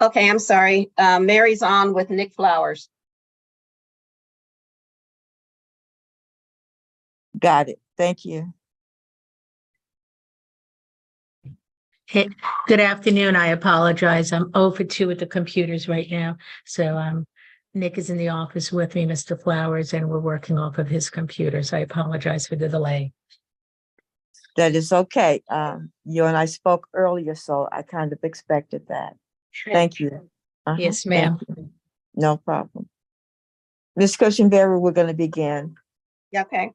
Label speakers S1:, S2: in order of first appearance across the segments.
S1: Okay, I'm sorry. Mary's on with Nick Flowers.
S2: Got it. Thank you.
S3: Hey, good afternoon. I apologize. I'm 0 for 2 with the computers right now. So Nick is in the office with me, Mr. Flowers, and we're working off of his computer. So I apologize for the delay.
S2: That is okay. You and I spoke earlier, so I kind of expected that. Thank you.
S3: Yes,
S2: Thank
S3: ma'am.
S2: you. No problem. Ms. Cushenberry, we're going to begin.
S1: Yeah, okay.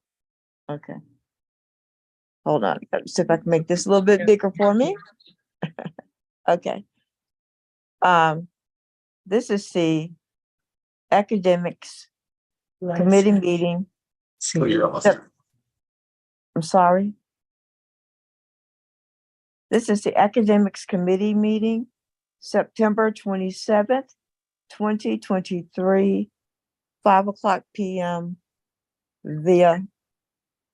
S2: Okay. Hold on. Let's see if I can make this a little bit bigger for me. Okay. This is the academics committee meeting. I'm sorry. This is the academics committee meeting, September 27th, 2023, 5:00 p.m. via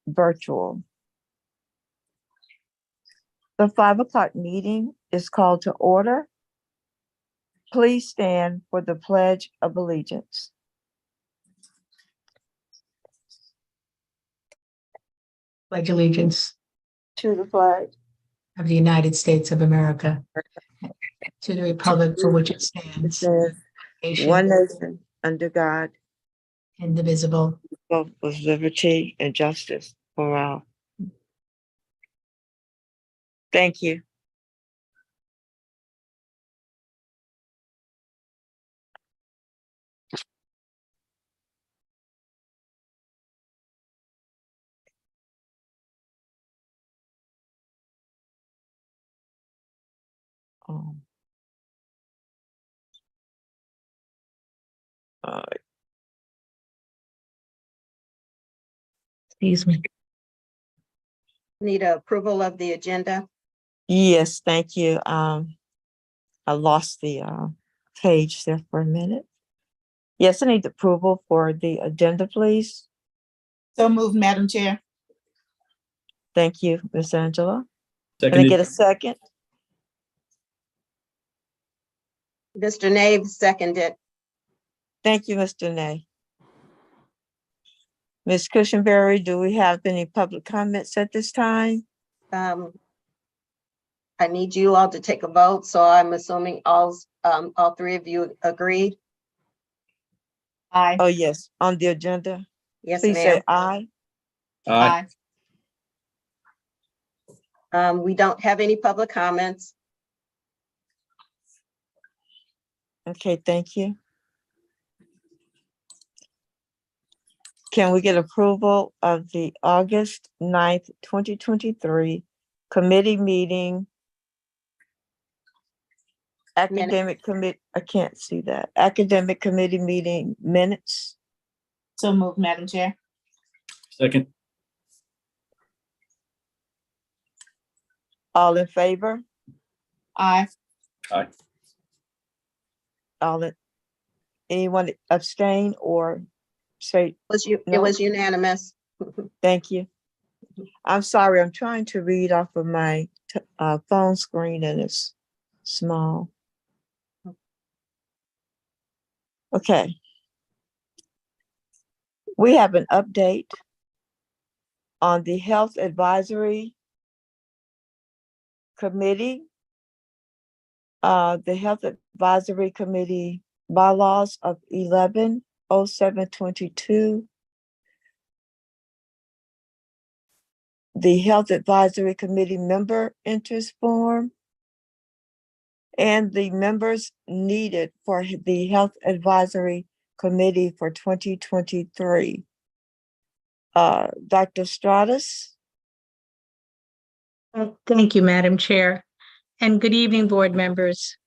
S2: virtual. The 5:00 meeting is called to order. Please stand for the Pledge of Allegiance.
S3: Pledge allegiance
S2: To the flag
S3: of the United States of America, to the republic for which it
S2: it
S3: stands,
S2: says, one
S3: nation,
S2: nation under God,
S3: indivisible.
S2: both with liberty and justice for all. Thank you. Um,
S3: Excuse me.
S1: Need approval of the agenda.
S2: Yes, thank you. I lost the page there for a minute. Yes, I need approval for the agenda, please.
S4: So moved, Madam Chair.
S2: Thank you, Ms. Angela. Can I get a second?
S1: Mr. Nave seconded.
S2: Thank you, Mr. Nay. Ms. Cushenberry, do we have any public comments at this time?
S1: I need you all to take a vote, so I'm assuming all three of you agreed.
S4: Aye.
S2: Oh, yes, on the agenda.
S1: Yes,
S2: Please say
S1: ma'am.
S2: aye.
S4: Aye.
S1: We don't have any public comments.
S2: Okay, thank you. Can we get approval of the August 9th, 2023 committee meeting? Academic committee, I can't see that. Academic committee meeting minutes.
S4: So moved, Madam Chair.
S5: Second.
S2: All in favor?
S4: Aye.
S5: Aye.
S2: Anyone abstain or say
S1: It
S2: no?
S1: was unanimous.
S2: Thank you. I'm sorry, I'm trying to read off of my phone screen and it's small. Okay. We have an update on the Health Advisory Committee. The Health Advisory Committee bylaws of 11/07/22. The Health Advisory Committee member interest form and the members needed for the Health Advisory Committee for 2023. Dr. Stratus.
S3: Thank you, Madam Chair. And good evening, board members.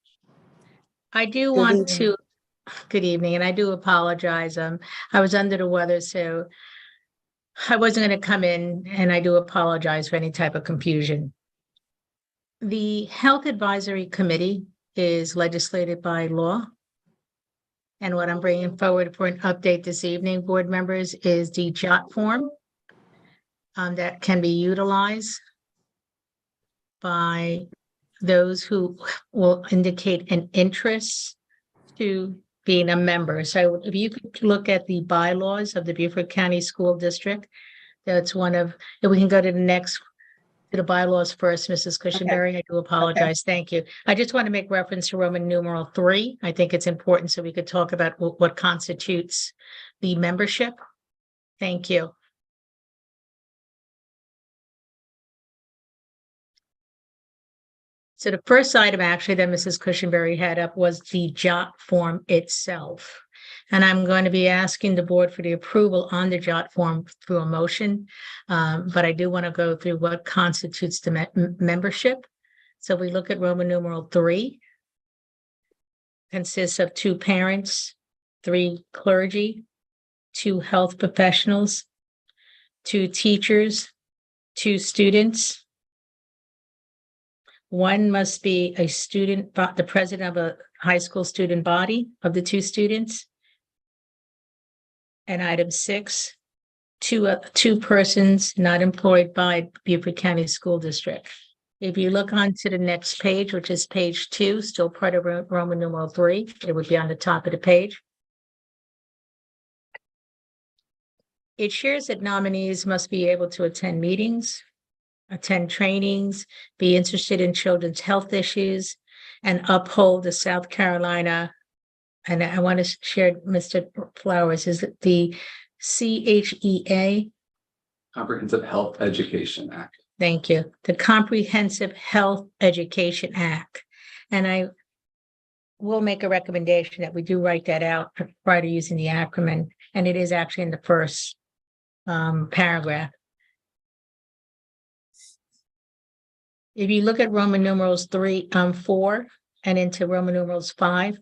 S3: I do want to, good evening, and I do apologize. I was under the weather, so I wasn't going to come in, and I do apologize for any type of confusion. The Health Advisory Committee is legislated by law. And what I'm bringing forward for an update this evening, board members, is the JOT form that can be utilized by those who will indicate an interest to being a member. So if you could look at the bylaws of the Beaufort County School District, that's one of, if we can go to the next, to the bylaws first, Mrs. Cushenberry, I do apologize. Thank you. I just want to make reference to Roman numeral 3. I think it's important so we could talk about what constitutes the membership. Thank you. So the first item actually that Mrs. Cushenberry had up was the JOT form itself. And I'm going to be asking the board for the approval on the JOT form through a motion. But I do want to go through what constitutes the membership. So we look at Roman numeral 3. Consists of 2 parents, 3 clergy, 2 health professionals, 2 teachers, 2 students. 1 must be a student, the president of a high school student body of the 2 students. And item 6, 2 persons not employed by Beaufort County School District. If you look on to the next page, which is page 2, still part of Roman numeral 3, it would be on the top of the page. It shares that nominees must be able to attend meetings, attend trainings, be interested in children's health issues, and uphold the South Carolina, and I want to share, Mr. Flowers, is it the CHEA?
S6: Comprehensive Health Education Act.
S3: Thank you. The Comprehensive Health Education Act. And I will make a recommendation that we do write that out prior to using the acronym, and it is actually in the first paragraph. If you look at Roman numerals 4 and into Roman numerals 5,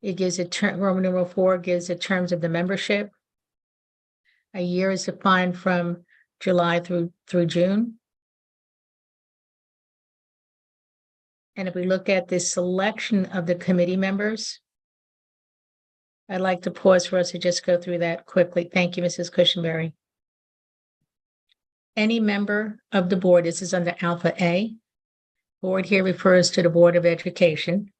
S3: it gives a term. Roman numeral 4 gives the terms of the membership. A year is defined from July through June. And if we look at the selection of the committee members, I'd like to pause for us to just go through that quickly. Thank you, Mrs. Cushenberry. Any member of the board, this is under Alpha A. Board here refers to the Board of Education.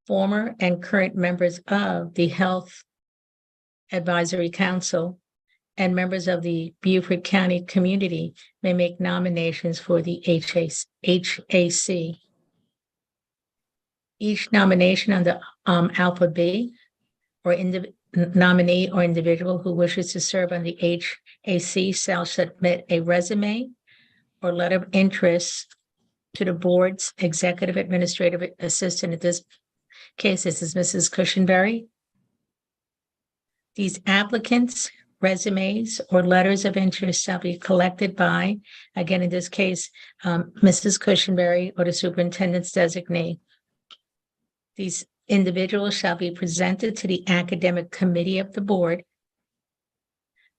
S3: Former and current members of the Health Advisory Council and members of the Beaufort County community may make nominations for the HAC. Each nomination under Alpha B or nominee or individual who wishes to serve on the HAC shall submit a resume or letter of interest to the board's executive administrative assistant. At this case, this is Mrs. Cushenberry. These applicants' resumes or letters of interest shall be collected by, again, in this case, Mrs. Cushenberry or the superintendent's designee. These individuals shall be presented to the academic committee of the board,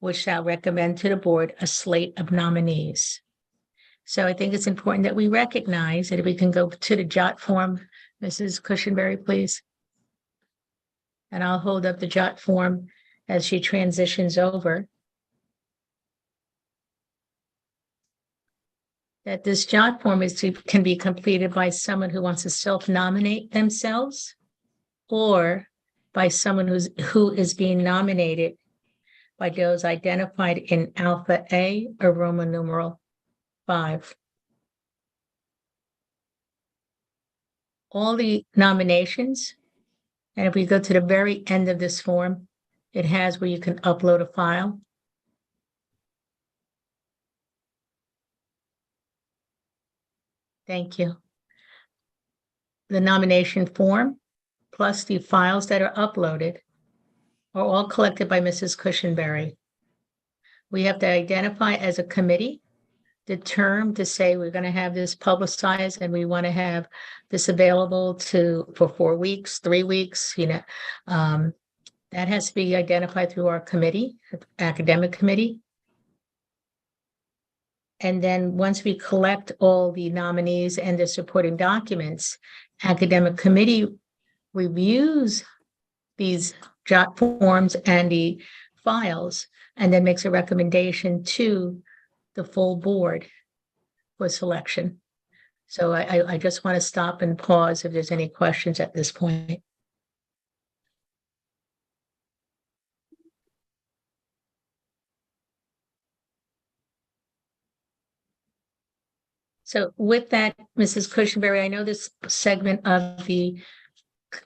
S3: which shall recommend to the board a slate of nominees. So I think it's important that we recognize that if we can go to the JOT form, Mrs. Cushenberry, please. And I'll hold up the JOT form as she transitions over. That this JOT form can be completed by someone who wants to self-nominate themselves or by someone who is being nominated by those identified in Alpha A or Roman numeral 5. All the nominations, and if we go to the very end of this form, it has where you can upload a file. Thank you. The nomination form plus the files that are uploaded are all collected by Mrs. Cushenberry. We have to identify as a committee the term to say we're going to have this publicized and we want to have this available for 4 weeks, 3 weeks, that has to be identified through our committee, academic committee. And then once we collect all the nominees and the supporting documents, academic committee reviews these JOT forms and the files, and then makes a recommendation to the full board for selection. So I just want to stop and pause if there's any questions at this point. So with that, Mrs. Cushenberry, I know this segment of the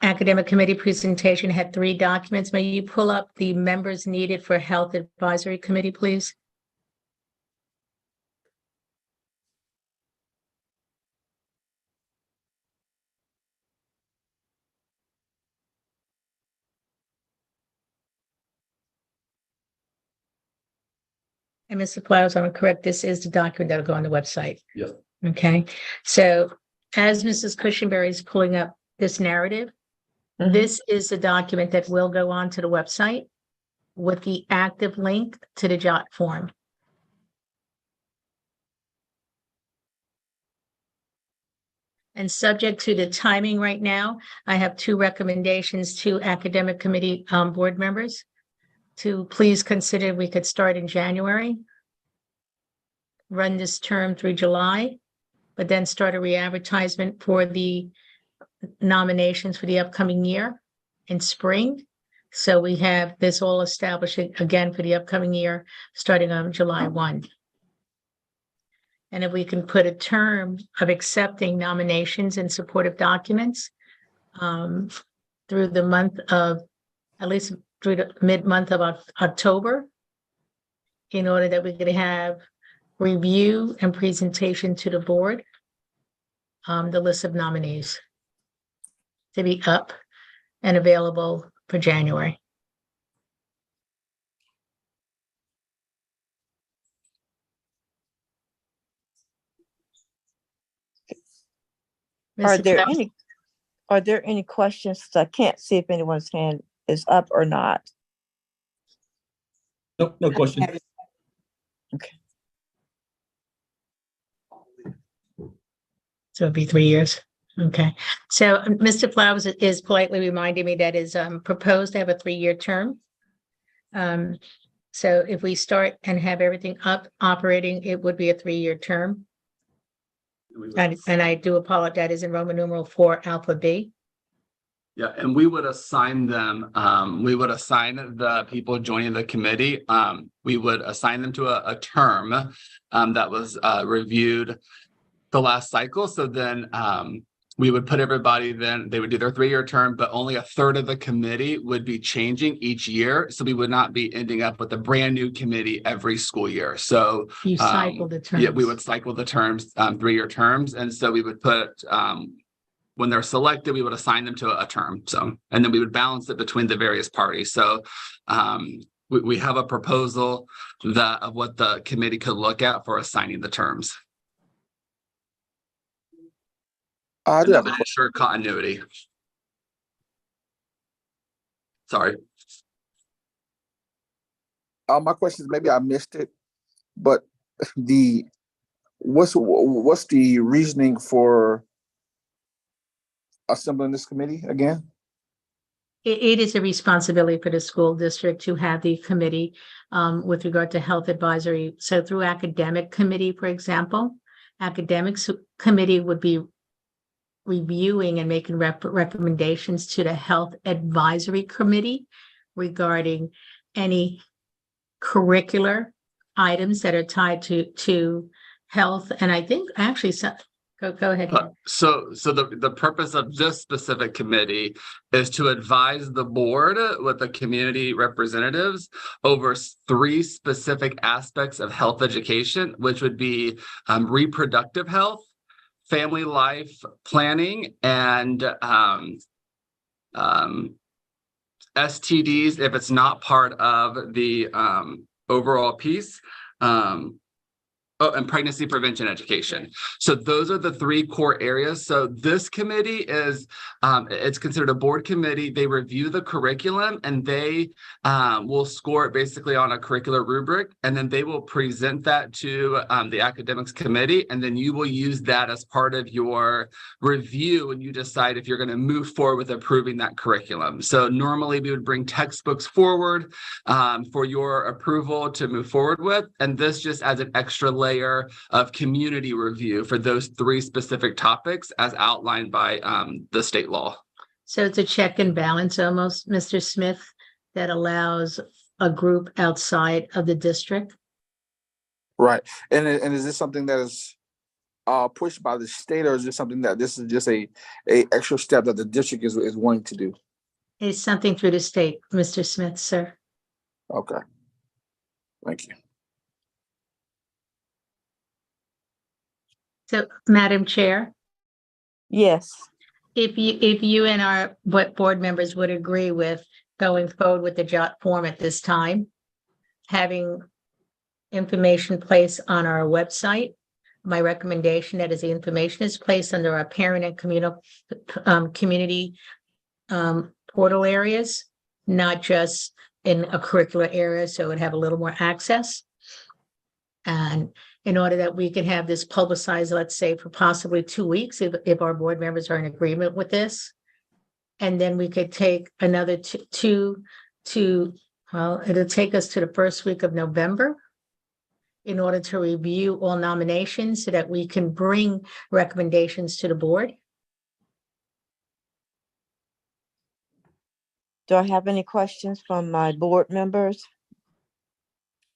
S3: academic committee presentation had 3 documents. May you pull up the members needed for Health Advisory Committee, please? And Mr. Flowers, I'm correct, this is the document that'll go on the website.
S6: Yes.
S3: Okay, so as Mrs. Cushenberry is pulling up this narrative,
S2: Mhm.
S3: this is the document that will go on to the website with the active link to the JOT form. And subject to the timing right now, I have 2 recommendations to academic committee board members to please consider we could start in January, run this term through July, but then start a re-advertisement for the nominations for the upcoming year in spring. So we have this all established again for the upcoming year, starting on July 1. And if we can put a term of accepting nominations and supportive documents through the month of, at least through the mid-month of October, in order that we could have review and presentation to the board, the list of nominees to be up and available for January.
S2: Are
S3: Mr.
S2: there
S3: Flowers?
S2: any, are there any questions? I can't see if anyone's hand is up or not.
S5: Nope, no question.
S3: So it'd be 3 years. Okay. So Mr. Flowers is politely reminding me that is proposed to have a 3-year term. So if we start and have everything up operating, it would be a 3-year term. And I do apologize, that is in Roman numeral 4 alpha B.
S6: Yeah, and we would assign them, we would assign the people joining the committee, we would assign them to a term that was reviewed the last cycle. So then we would put everybody, then they would do their 3-year term, but only a third of the committee would be changing each year. So we would not be ending up with a brand new committee every school year. So
S3: You cycle the terms.
S6: yeah, we would cycle the terms, 3-year terms. And so we would put, when they're selected, we would assign them to a term. So, and then we would balance it between the various parties. So we have a proposal that of what the committee could look at for assigning the terms.
S7: I do
S6: And
S7: have
S6: that
S7: a
S6: would ensure continuity. Sorry.
S7: my question is, maybe I missed it, but what's the reasoning for assembling this committee again?
S3: It is a responsibility for the school district to have the committee with regard to health advisory. So through academic committee, for example, academics committee would be reviewing and making recommendations to the health advisory committee regarding any curricular items that are tied to health. And I think actually, go ahead.
S6: So the purpose of this specific committee is to advise the board with the community representatives over 3 specific aspects of health education, which would be reproductive health, family life planning, and STDs if it's not part of the overall piece. And pregnancy prevention education. So those are the 3 core areas. So this committee is, it's considered a board committee. They review the curriculum and they will score it basically on a curricular rubric. And then they will present that to the academics committee. And then you will use that as part of your review when you decide if you're going to move forward with approving that curriculum. So normally we would bring textbooks forward for your approval to move forward with. And this just adds an extra layer layer of community review for those three specific topics as outlined by the state law.
S3: So it's a check and balance almost, Mr. Smith, that allows a group outside of the district.
S7: Right. And is this something that is pushed by the state, or is this something that this is just a extra step that the district is wanting to do?
S3: It's something through the state, Mr. Smith, sir.
S7: Okay. Thank you.
S3: So, Madam Chair,
S2: Yes,
S3: if you and our board members would agree with going forward with the JOT form at this time, having information placed on our website, my recommendation that is the information is placed under our parent and community portal areas, not just in a curricular area, so it would have a little more access. And in order that we can have this publicized, let's say for possibly 2 weeks, if our board members are in agreement with this. And then we could take another well, it'll take us to the first week of November in order to review all nominations so that we can bring recommendations to the board.
S2: do I have any questions from my board members?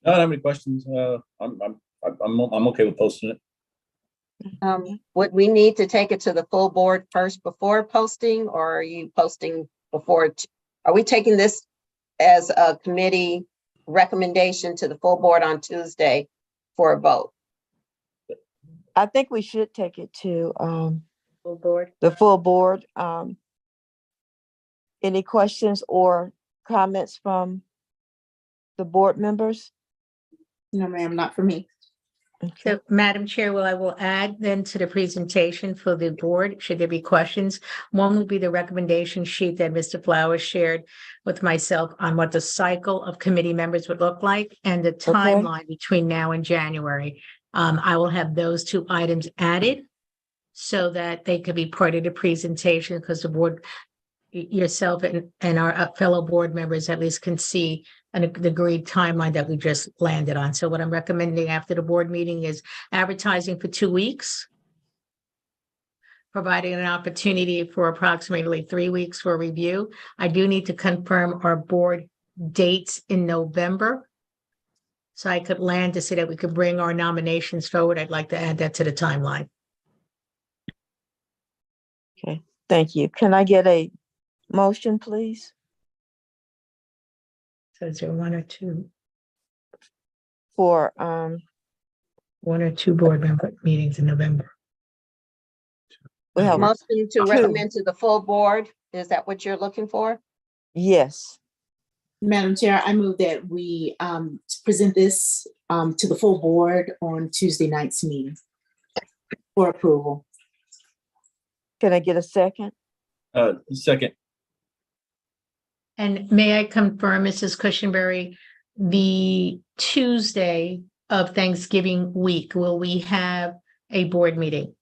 S5: I don't have any questions. I'm okay with posting it.
S1: Would we need to take it to the full board first before posting, or are you posting before? Are we taking this as a committee recommendation to the full board on Tuesday for a vote?
S2: I think we should take it to
S3: Full board.
S2: the full board. Any questions or comments from the board members?
S4: No, ma'am, not for me.
S2: Okay.
S3: So, Madam Chair, I will add then to the presentation for the board, should there be questions. One will be the recommendation sheet that Mr. Flowers shared with myself on what the cycle of committee members would look like and the timeline between now and January. I will have those two items added so that they could be part of the presentation, because the board, yourself and our fellow board members at least can see an agreed timeline that we just landed on. So what I'm recommending after the board meeting is advertising for 2 weeks, providing an opportunity for approximately 3 weeks for review. I do need to confirm our board dates in November, so I could land to say that we could bring our nominations forward. I'd like to add that to the timeline.
S2: Okay, thank you. Can I get a motion, please?
S3: So is there one or two
S2: For
S3: board member meetings in November?
S2: we have,
S1: Motion to
S2: Two.
S1: recommend to the full board, is that what you're looking for?
S2: yes,
S4: Madam Chair, I move that we present this to the full board on Tuesday night's meeting for approval.
S2: can I get a second?
S5: Second.
S3: And may I confirm, Mrs. Cushenberry, the Tuesday of Thanksgiving week, will we have a board meeting?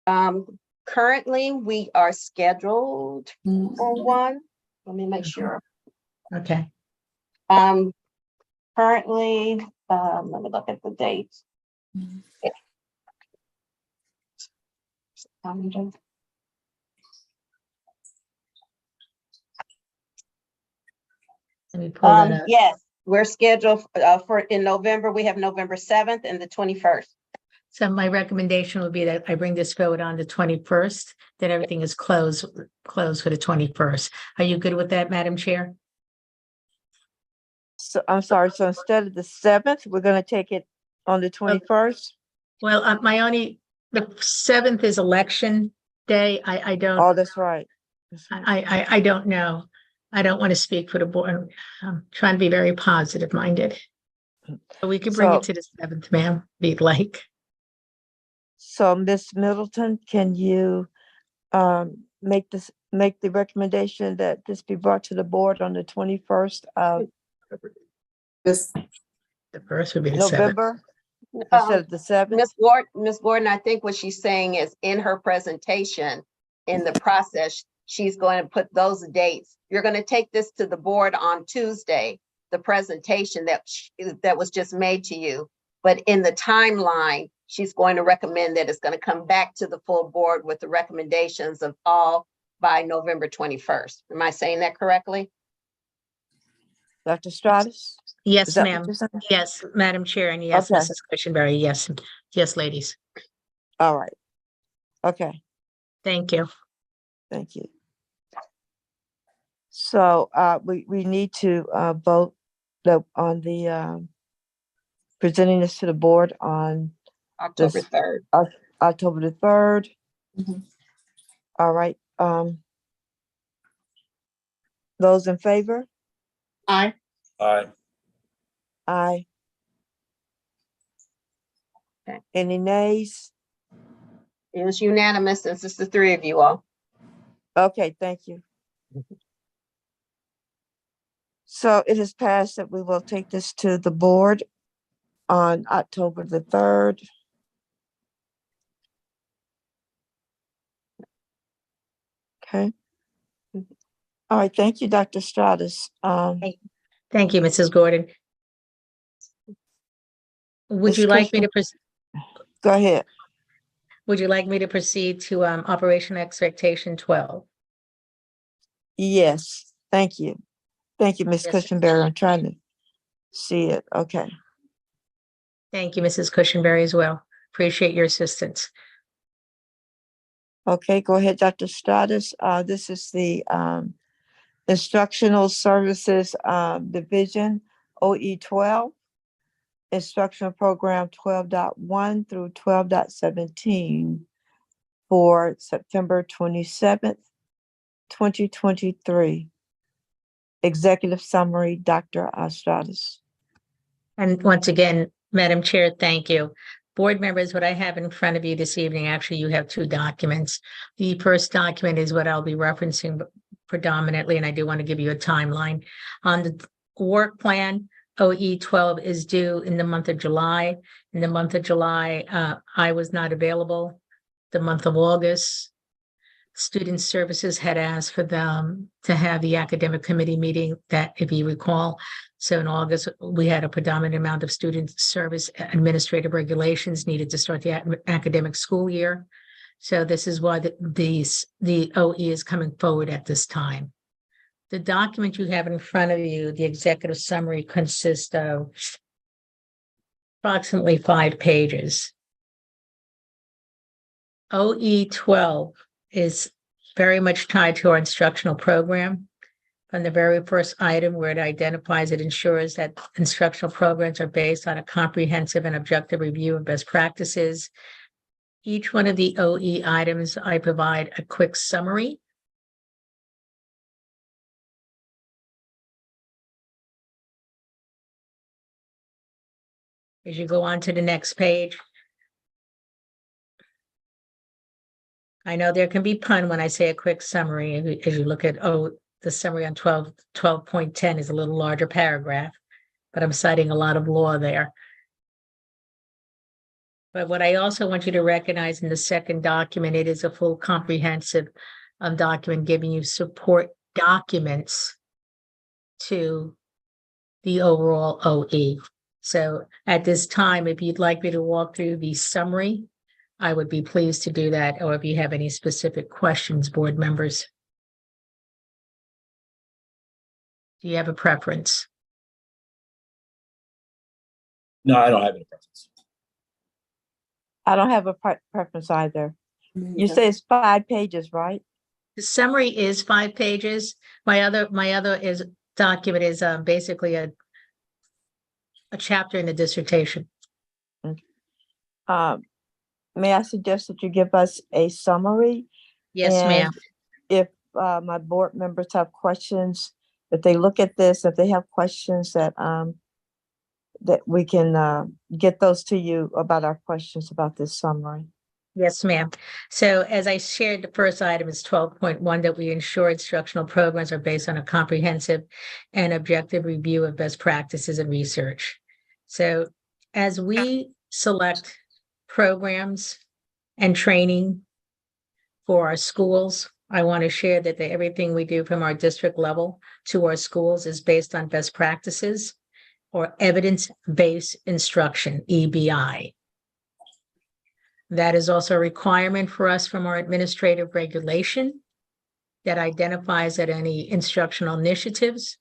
S1: Currently, we are scheduled for one. Let me make sure.
S3: Okay,
S1: Currently, let me look at the dates.
S3: let me pull that up.
S1: Yes, we're scheduled for in November. We have November 7th and the 21st.
S3: So my recommendation would be that I bring this vote on the 21st, that everything is closed for the 21st. Are you good with that, Madam Chair?
S2: So I'm sorry, so instead of the 7th, we're gonna take it on the 21st?
S3: Well, the 7th is election day. I don't.
S2: Oh, that's right.
S3: I don't know. I don't want to speak for the board. I'm trying to be very positive minded. So we can bring it
S2: So-
S3: to the 7th, ma'am, if you'd like.
S2: So Ms. Middleton, can you make the recommendation that this be brought to the board on the 21st of
S4: This,
S3: The first would be the 7th.
S2: November instead of the 7th?
S1: Ms. Gordon, I think what she's saying is in her presentation, in the process, she's going to put those dates. You're going to take this to the board on Tuesday, the presentation that was just made to you but in the timeline, she's going to recommend that it's going to come back to the full board with the recommendations of all by November 21st. Am I saying that correctly?
S2: Dr. Stratus? Is
S3: Yes,
S2: that what
S3: ma'am.
S2: you're saying?
S3: Yes, Madam Chair, and yes,
S2: Okay.
S3: Mrs. Cushenberry, yes, yes, ladies.
S2: All right. Okay,
S3: Thank you.
S2: thank you. So, we need to, vote on the, presenting this to the board on
S1: October
S2: This-
S1: 3rd.
S2: October the 3rd.
S4: Mhm.
S2: All right, those in favor?
S4: Aye.
S5: Aye.
S2: Aye.
S1: Okay.
S2: Any nays?
S1: It was unanimous since it's the three of you all.
S2: Okay, thank you. So it is passed that we will take this to the board on October the 3rd. Okay. All right, thank you, Dr. Stratus.
S3: Thank you, Mrs. Gordon. Would
S2: Ms.
S3: you like me to,
S2: Go ahead.
S3: would you like me to proceed to Operation Expectation 12?
S2: Yes, thank you. Thank you, Ms.
S3: Yes.
S2: Cushenberry. I'm trying to see it. Okay.
S3: Thank you, Mrs. Cushenberry, as well. Appreciate your assistance.
S2: Okay, go ahead, Dr. Stratus. This is the Instructional Services Division, OE 12, Instructional Program 12.1 through 12.17 for September 27th, 2023. Executive Summary, Dr. Stratus.
S3: And once again, Madam Chair, thank you. Board members, what I have in front of you this evening, actually, you have two documents. The first document is what I'll be referencing predominantly, and I do want to give you a timeline. On the work plan, OE 12 is due in the month of July. In the month of July, I was not available. The month of August, Student Services had asked for them to have the academic committee meeting that, if you recall, so in August, we had a predominant amount of student service administrative regulations needed to start the academic school year. So this is why the OE is coming forward at this time. The document you have in front of you, the executive summary, consists of approximately 5 pages. OE 12 is very much tied to our instructional program. From the very first item where it identifies, it ensures that instructional programs are based on a comprehensive and objective review of best practices. Each one of the OE items, I provide a quick summary. As you go on to the next page, I know there can be pun when I say a quick summary. As you look at, the summary on 12.10 is a little larger paragraph, but I'm citing a lot of law there. But what I also want you to recognize in the second document, it is a full comprehensive document giving you support documents to the overall OE. So at this time, if you'd like me to walk through the summary, I would be pleased to do that, or if you have any specific questions, board members. Do you have a preference?
S5: No, I don't have any preference.
S2: I don't have a preference either. You say it's 5 pages, right?
S3: The summary is 5 pages. My other document is basically a chapter in the dissertation.
S2: May I suggest that you give us a summary?
S3: Yes, ma'am.
S2: And if my board members have questions, if they look at this, if they have questions that we can get those to you about our questions about this summary.
S3: Yes, ma'am. So as I shared, the first item is 12.1, that we ensure instructional programs are based on a comprehensive and objective review of best practices and research. So as we select programs and training for our schools, I want to share that everything we do from our district level to our schools is based on best practices. or evidence-based instruction, EBI. That is also a requirement for us from our administrative regulation that identifies that any instructional initiatives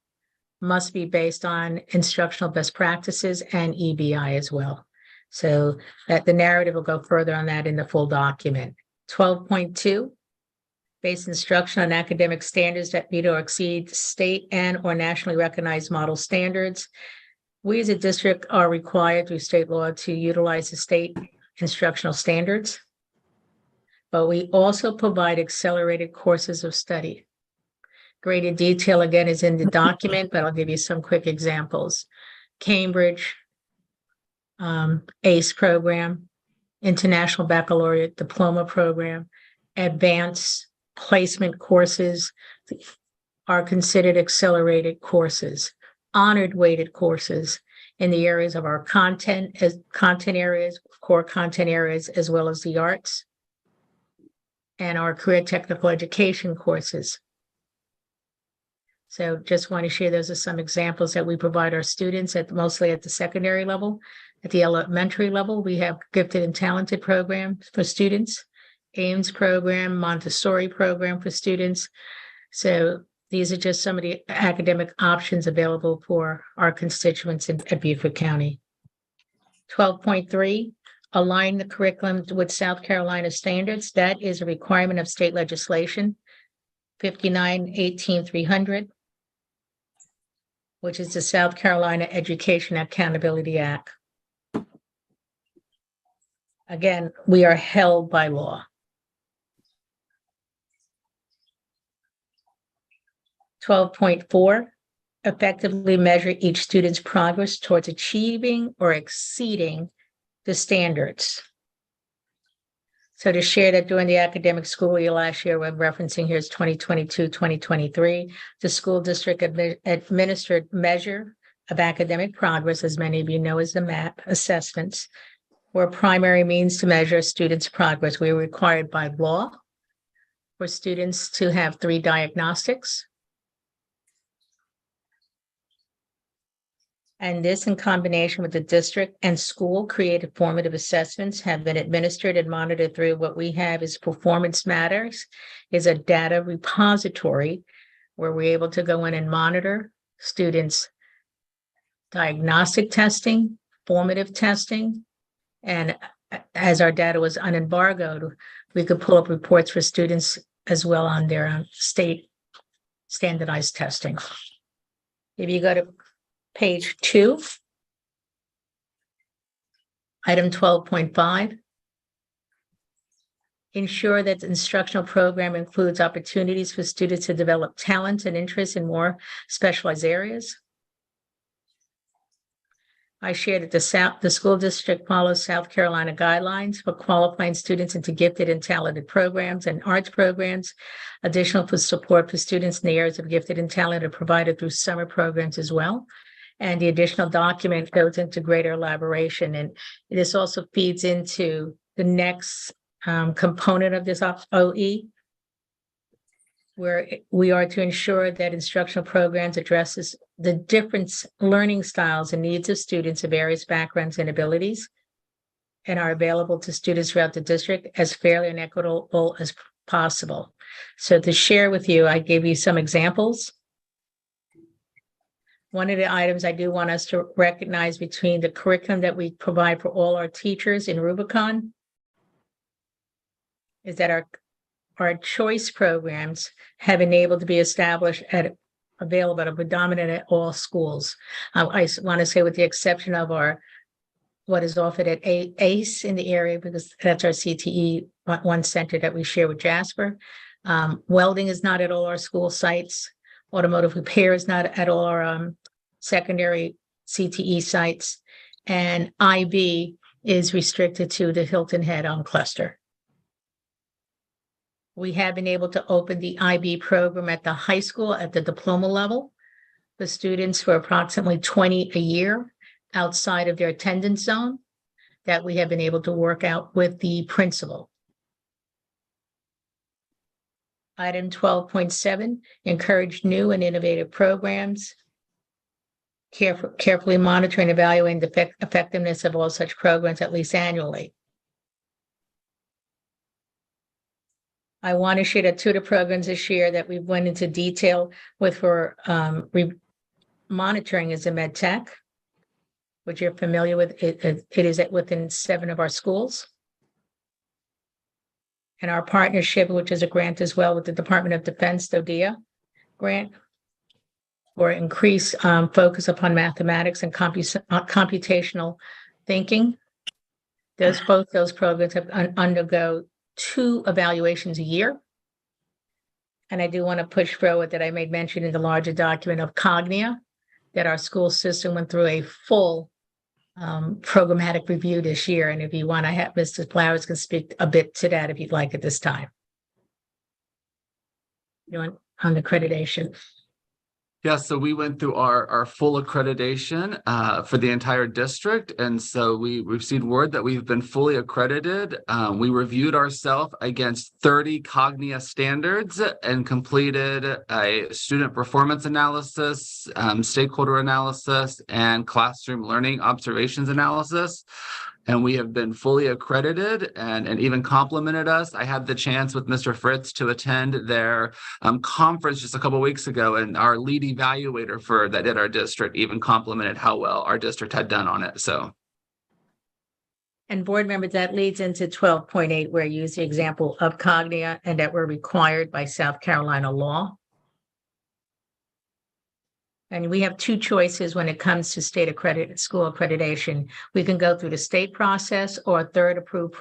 S3: must be based on instructional best practices and EBI as well. So that the narrative will go further on that in the full document. 12.2, based instruction on academic standards that meet or exceed state and or nationally recognized model standards. We as a district are required through state law to utilize the state instructional standards, but we also provide accelerated courses of study. Graded detail again is in the document, but I'll give you some quick examples. Cambridge, ACE program, International Baccalaureate Diploma program, advanced placement courses are considered accelerated courses, honored weighted courses in the areas of our content areas, core content areas, as well as the arts, and our career technical education courses. So just want to share, those are some examples that we provide our students mostly at the secondary level. At the elementary level, we have gifted and talented programs for students, Ames program, Montessori program for students. So these are just some of the academic options available for our constituents at Beaufort County. 12.3, align the curriculum with South Carolina standards. That is a requirement of state legislation, 59-18-300, which is the South Carolina Education Accountability Act. Again, we are held by law. 12.4, effectively measure each student's progress towards achieving or exceeding the standards. So to share that during the academic school year last year, we're referencing here is 2022-2023, the school district administered measure of academic progress, as many of you know, is the MAP assessments, were a primary means to measure students' progress. We were required by law for students to have 3 diagnostics. And this, in combination with the district and school created formative assessments, have been administered and monitored through what we have is Performance Matters, is a data repository where we're able to go in and monitor students' diagnostic testing, formative testing, and as our data was unembargoed, we could pull up reports for students as well on their state standardized testing. If you go to page 2, item 12.5, ensure that the instructional program includes opportunities for students to develop talents and interests in more specialized areas. I shared that the school district follows South Carolina guidelines for qualifying students into gifted and talented programs and arts programs. Additional support for students in the areas of gifted and talented are provided through summer programs as well. And the additional document goes into greater elaboration. And this also feeds into the next component of this OE, where we are to ensure that instructional programs addresses the different learning styles and needs of students of various backgrounds and abilities, and are available to students throughout the district as fairly and equitable as possible. So to share with you, I gave you some examples. One of the items I do want us to recognize between the curriculum that we provide for all our teachers in Rubicon is that our choice programs have been able to be established available at a predominant at all schools. I want to say with the exception of what is offered at ACE in the area, because that's our CTE one center that we share with Jasper. Welding is not at all our school sites. Automotive repair is not at all our secondary CTE sites. And IB is restricted to the Hilton Head cluster. We have been able to open the IB program at the high school at the diploma level for students for approximately 20 a year outside of their attendance zone that we have been able to work out with the principal. Item 12.7, encourage new and innovative programs. carefully monitoring, evaluating the effectiveness of all such programs at least annually. I want to share that two of the programs this year that we went into detail with for monitoring is the MedTech, which you're familiar with. It is within 7 of our schools. And our partnership, which is a grant as well with the Department of Defense, DoDEA grant, for increased focus upon mathematics and computational thinking. Both those programs have undergo 2 evaluations a year. And I do want to push forward that I made mention in the larger document of Cognia, that our school system went through a full programmatic review this year. And if you want, I have Mr. Flowers can speak a bit to that if you'd like at this time. You want on accreditation?
S6: Yeah, so we went through our full accreditation for the entire district. And so we received word that we've been fully accredited. We reviewed ourselves against 30 Cognia standards and completed a student performance analysis, stakeholder analysis, and classroom learning observations analysis. And we have been fully accredited and even complimented us. I had the chance with Mr. Fritz to attend their conference just a couple of weeks ago, and our lead evaluator for that at our district even complimented how well our district had done on it. So,
S3: and board members, that leads into 12.8, where I use the example of Cognia and that we're required by South Carolina law. And we have 2 choices when it comes to state accredited school accreditation. We can go through the state process or a third approved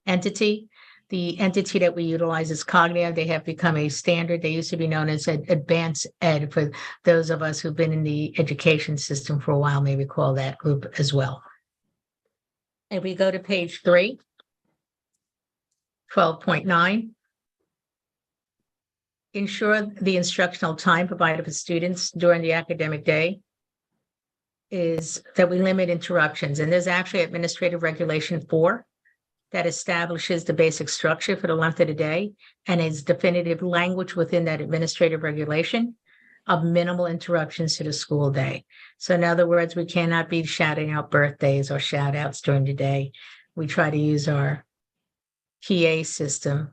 S3: entity. The entity that we utilize is Cognia. They have become a standard. They used to be known as Advanced Ed. For those of us who've been in the education system for a while may recall that group as well. If we go to page 3, 12.9. Ensure the instructional time provided for students during the academic day is that we limit interruptions. And there's actually Administrative Regulation 4 that establishes the basic structure for the length of the day and is definitive language within that administrative regulation of minimal interruptions to the school day. So in other words, we cannot be shouting out birthdays or shout outs during the day. We try to use our PA system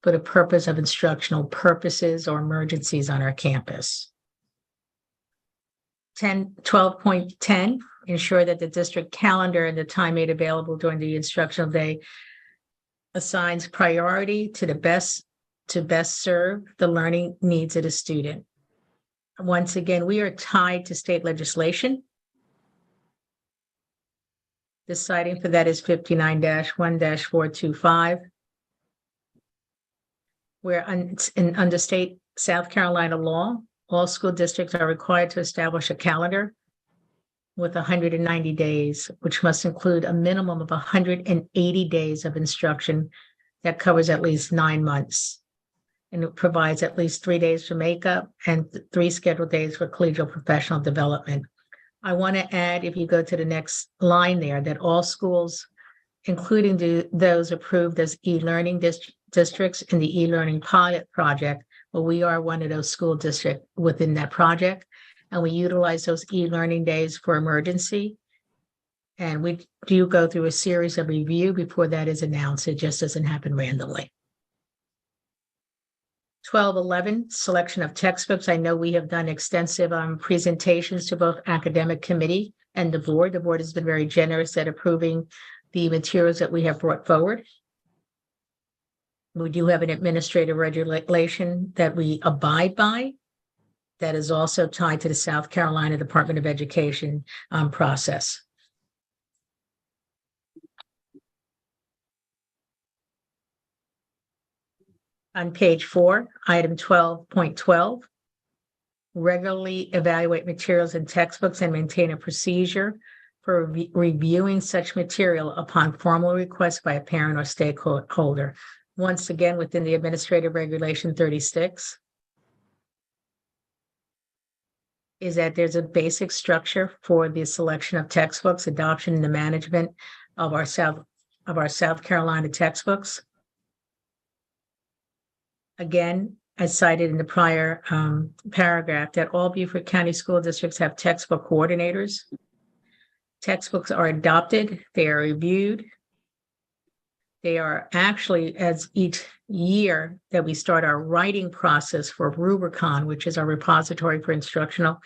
S3: for the purpose of instructional purposes or emergencies on our campus. 12.10, ensure that the district calendar and the time made available during the instructional day assigns priority to best serve the learning needs of the student. Once again, we are tied to state legislation. The citing for that is 59-1-425. Where under state South Carolina law, all school districts are required to establish a calendar with 190 days, which must include a minimum of 180 days of instruction that covers at least 9 months. And it provides at least 3 days for makeup and 3 scheduled days for collegial professional development. I want to add, if you go to the next line there, that all schools, including those approved as e-learning districts in the e-learning pilot project, well, we are one of those school districts within that project, and we utilize those e-learning days for emergency. And we do go through a series of review before that is announced. It just doesn't happen randomly. 12.11, selection of textbooks. I know we have done extensive presentations to both academic committee and the board. The board has been very generous at approving the materials that we have brought forward. We do have an administrative regulation that we abide by that is also tied to the South Carolina Department of Education process. On page 4, item 12.12, regularly evaluate materials and textbooks and maintain a procedure for reviewing such material upon formal request by a parent or stakeholder. Once again, within the Administrative Regulation 36, is that there's a basic structure for the selection of textbooks, adoption, and the management of our South Carolina textbooks. Again, I cited in the prior paragraph, that all Beaufort County school districts have textbook coordinators. Textbooks are adopted, they are reviewed. They are actually, as each year that we start our writing process for Rubicon, which is our repository for instructional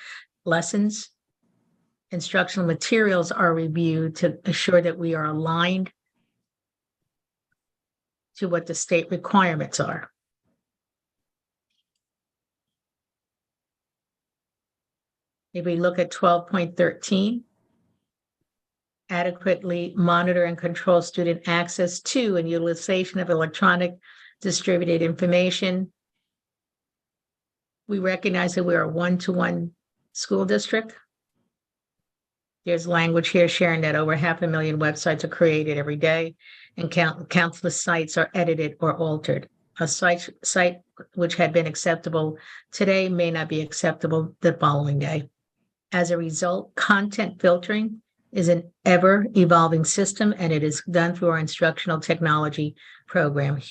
S3: lessons, instructional materials are reviewed to assure that we are aligned to what the state requirements are. If we look at 12.13, adequately monitor and control student access to and utilization of electronic distributed information. We recognize that we are a one-to-one school district. There's language here sharing that over 500,000 websites are created every day, and countless sites are edited or altered. A site which had been acceptable today may not be acceptable the following day. As a result, content filtering is an ever-evolving system, and it is done through our instructional technology program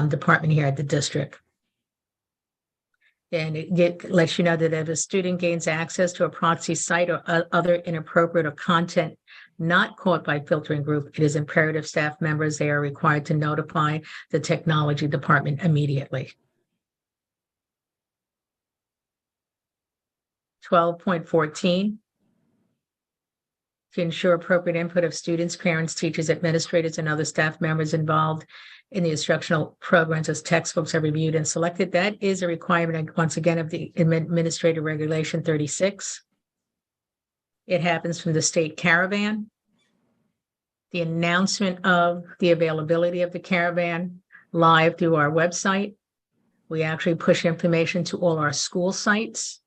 S3: department here at the district. And it lets you know that if a student gains access to a proxy site or other inappropriate or content not caught by filtering group, it is imperative staff members, they are required to notify the technology department immediately. 12.14. To ensure appropriate input of students, parents, teachers, administrators, and other staff members involved in the instructional programs as textbooks are reviewed and selected. That is a requirement, once again, of the Administrative Regulation 36. It happens from the state caravan. The announcement of the availability of the caravan live through our website. We actually push information to all our school sites.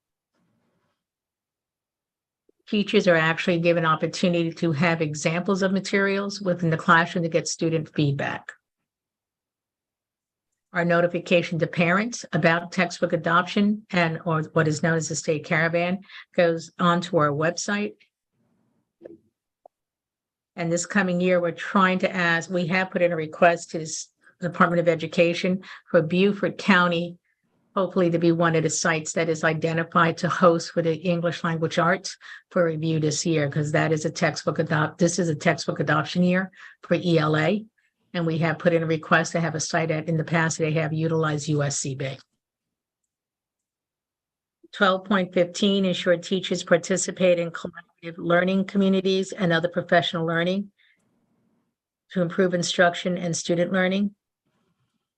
S3: Teachers are actually given opportunity to have examples of materials within the classroom to get student feedback. Our notification to parents about textbook adoption and or what is known as the state caravan goes onto our website. And this coming year, we're trying to ask, we have put in a request to the Department of Education for Beaufort County, hopefully to be one of the sites that is identified to host for the English language arts for review this year, because that is a textbook this is a textbook adoption year for ELA. And we have put in a request to have a site at, in the past, they have utilized USCB. 12.15, ensure teachers participate in collaborative learning communities and other professional learning to improve instruction and student learning.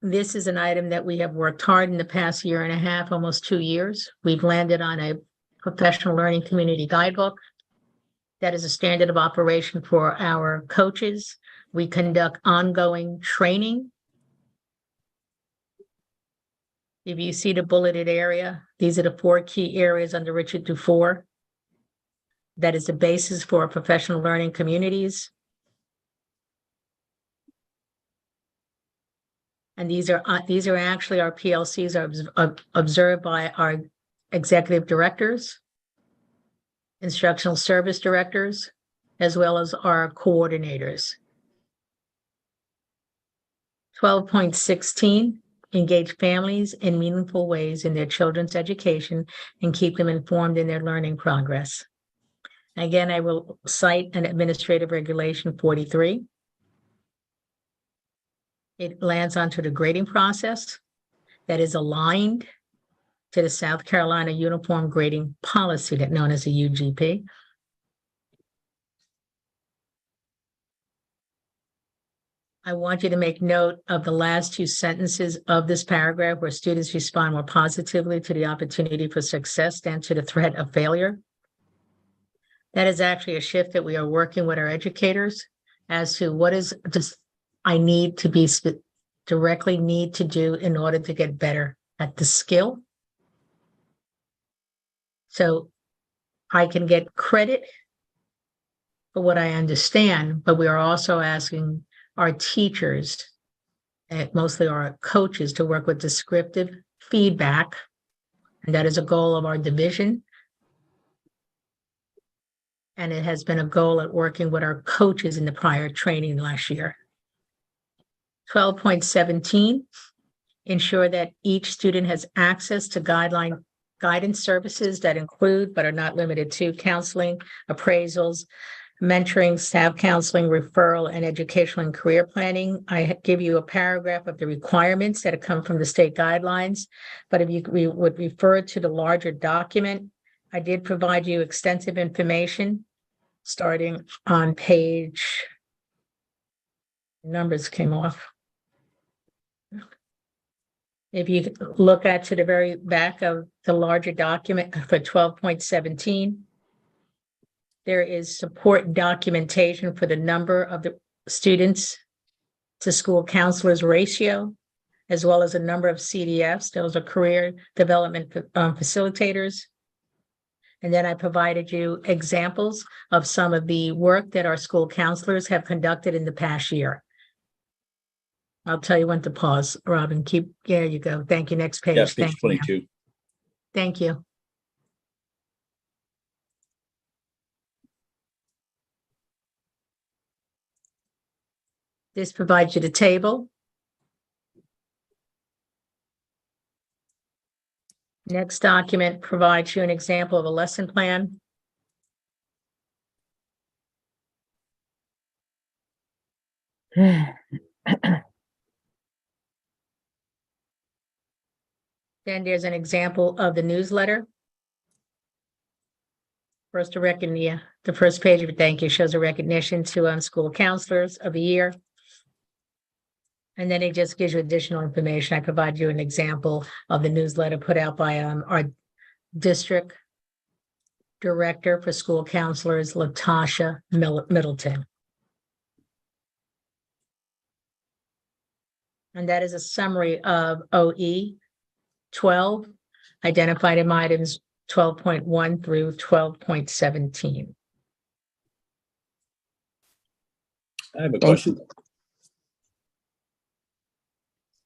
S3: This is an item that we have worked hard in the past year and a half, almost 2 years. We've landed on a professional learning community guidebook that is a standard of operation for our coaches. We conduct ongoing training. If you see the bulleted area, these are the 4 key areas under Richard Dufour. That is the basis for professional learning communities. And these are actually our PLCs are observed by our executive directors, instructional service directors, as well as our coordinators. 12.16, engage families in meaningful ways in their children's education and keep them informed in their learning progress. Again, I will cite an Administrative Regulation 43. It lands onto the grading process that is aligned to the South Carolina Uniform Grading Policy, that known as the UGP. I want you to make note of the last 2 sentences of this paragraph, where students respond more positively to the opportunity for success than to the threat of failure. That is actually a shift that we are working with our educators as to what is just I need to be directly need to do in order to get better at the skill. So I can get credit for what I understand, but we are also asking our teachers, and mostly our coaches, to work with descriptive feedback. And that is a goal of our division. And it has been a goal at working with our coaches in the prior training last year. 12.17, ensure that each student has access to guidance services that include but are not limited to counseling, appraisals, mentoring, staff counseling, referral, and educational and career planning. I give you a paragraph of the requirements that have come from the state guidelines. But if we would refer to the larger document, I did provide you extensive information starting on page, numbers came off. If you look at to the very back of the larger document for 12.17, there is support documentation for the number of the students to school counselors ratio, as well as a number of CDFs. Those are career development facilitators. And then I provided you examples of some of the work that our school counselors have conducted in the past year. I'll tell you when to pause, Robin. There you go. Thank you. Next page.
S5: Yeah,
S3: Thank
S5: page
S3: you, ma'am.
S5: 22.
S3: Thank you. This provides you the table. Next document provides you an example of a lesson plan. Then there's an example of the newsletter. First, the first page of it, thank you, shows a recognition to school counselors of the year. And then it just gives you additional information. I provide you an example of the newsletter put out by our district director for school counselors, Latasha Middleton. And that is a summary of OE 12, identified item items 12.1 through 12.17.
S5: I have a
S2: Thank
S5: question.
S2: you.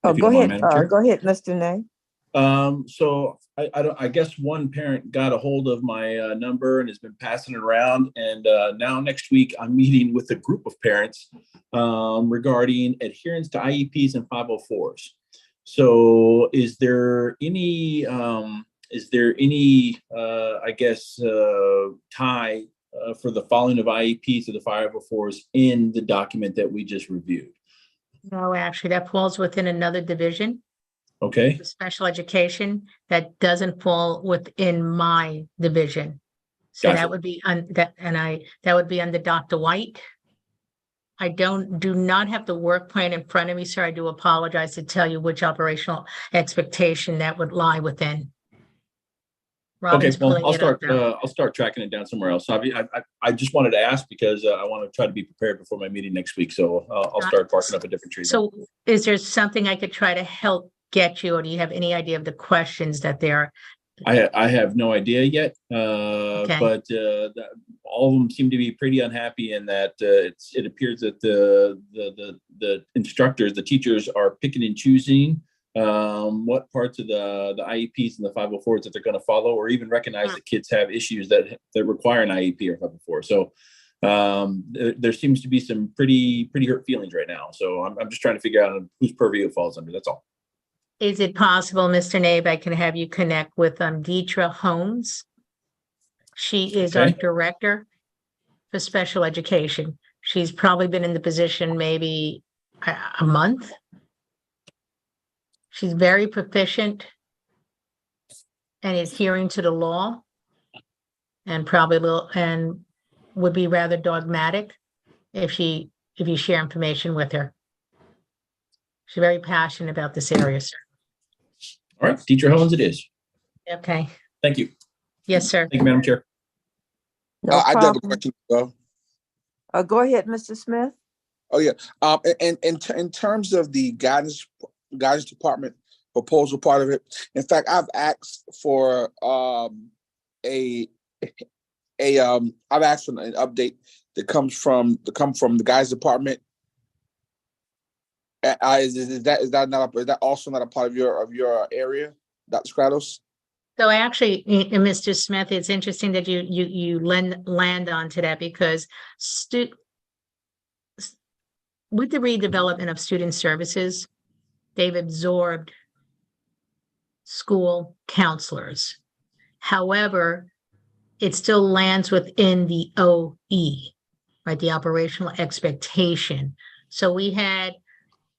S2: Oh,
S5: If you
S2: go
S5: don't mind,
S2: ahead,
S5: Madam Chair.
S2: go ahead, Mr. Nay.
S5: So I guess one parent got a hold of my number and has been passing it around. And now next week, I'm meeting with a group of parents regarding adherence to IEPs and 504s. So is there any, I guess, tie for the following of IEPs to the 504s in the document that we just reviewed?
S3: No, actually, that falls within another division,
S5: Okay,
S3: special education, that doesn't fall within my division. So
S5: Gotcha.
S3: that would be that would be under Dr. White. I do not have the work plan in front of me, sir. I do apologize to tell you which operational expectation that would lie within. Robin's
S5: okay. Well,
S3: pulling it up now.
S5: I'll start tracking it down somewhere else. So I just wanted to ask because I want to try to be prepared before my meeting next week. So I'll start barking up a different tree.
S3: So is there something I could try to help get you, or do you have any idea of the questions that they're?
S5: I have no idea yet, but all of them seem to be pretty unhappy in that it appears that the instructors, the teachers, are picking and choosing what parts of the IEPs and the 504s that they're going to follow, or even recognize that kids have issues that require an IEP or 504. So there seems to be some pretty hurt feelings right now. So I'm just trying to figure out whose purview it falls under. That's all.
S3: Is it possible, Mr. Nabe, I can have you connect with Deetra Holmes? She is our
S5: Okay.
S3: director for special education. She's probably been in the position maybe a month. She's very proficient and adhering to the law, and probably would be rather dogmatic if you share information with her. She's very passionate about this area, sir.
S5: All right, Teacher Holmes, it is.
S3: Okay.
S5: Thank you.
S3: Yes, sir.
S5: Thank you, Madam Chair.
S2: No
S7: I do have a
S2: problem.
S7: question. Go
S2: Go ahead, Mr. Smith.
S7: Oh yeah. In terms of the guidance department proposal part of it, in fact, I've asked for I've asked for an update that comes from the guidance department. Is that also not a part of your area, Dr. Stratos?
S3: So actually, Mr. Smith, it's interesting that you land onto that, because with the redevelopment of student services, they've absorbed school counselors. However, it still lands within the OE, right? The operational expectation. So we had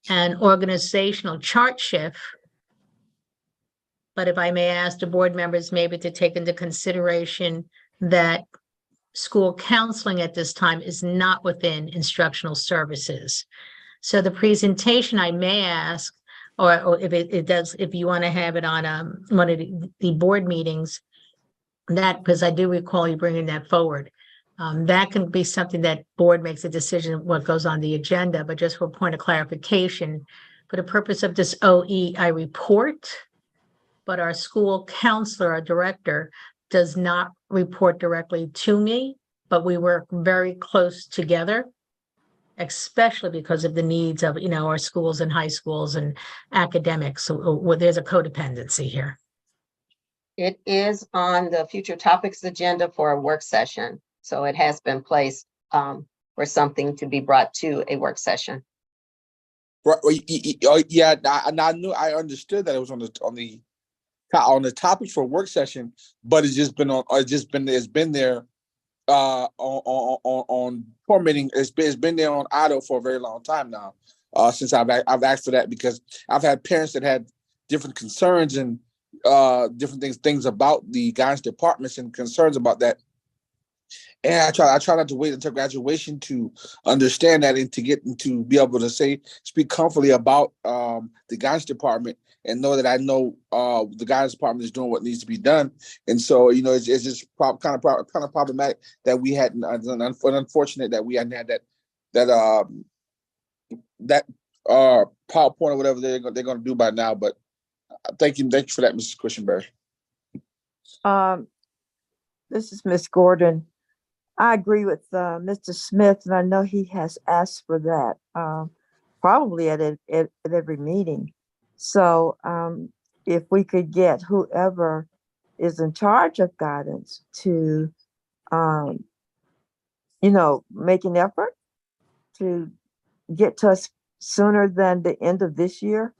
S3: an organizational chart shift. But if I may ask the board members maybe to take into consideration that school counseling at this time is not within instructional services. So the presentation I may ask, or if it does, if you want to have it on one of the board meetings, that, because I do recall you bringing that forward. That can be something that board makes a decision what goes on the agenda, but just for a point of clarification, for the purpose of this OE, I report, but our school counselor, our director, does not report directly to me, but we work very close together, especially because of the needs of, our schools and high schools and academics. So there's a codependency here.
S1: It is on the future topics agenda for a work session. So it has been placed for something to be brought to a work session.
S7: Right, yeah, I understood that it was on the topics for work session, but it's been there on tormenting. It's been there on idle for a very long time now. Since I've asked for that, because I've had parents that had different concerns and different things about the guidance departments and concerns about that. And I try not to wait until graduation to understand that and to be able to speak comfortably about the guidance department and know that I know the guidance department is doing what needs to be done. And so, it's just kind of problematic that we hadn't, unfortunate that we hadn't had that PowerPoint or whatever they're going to do by now. But thank you for that, Mrs. Cushenberry.
S2: This is Miss Gordon. I agree with Mr. Smith, and I know he has asked for that probably at every meeting. So if we could get whoever is in charge of guidance to, make an effort to get to us sooner than the end of this year,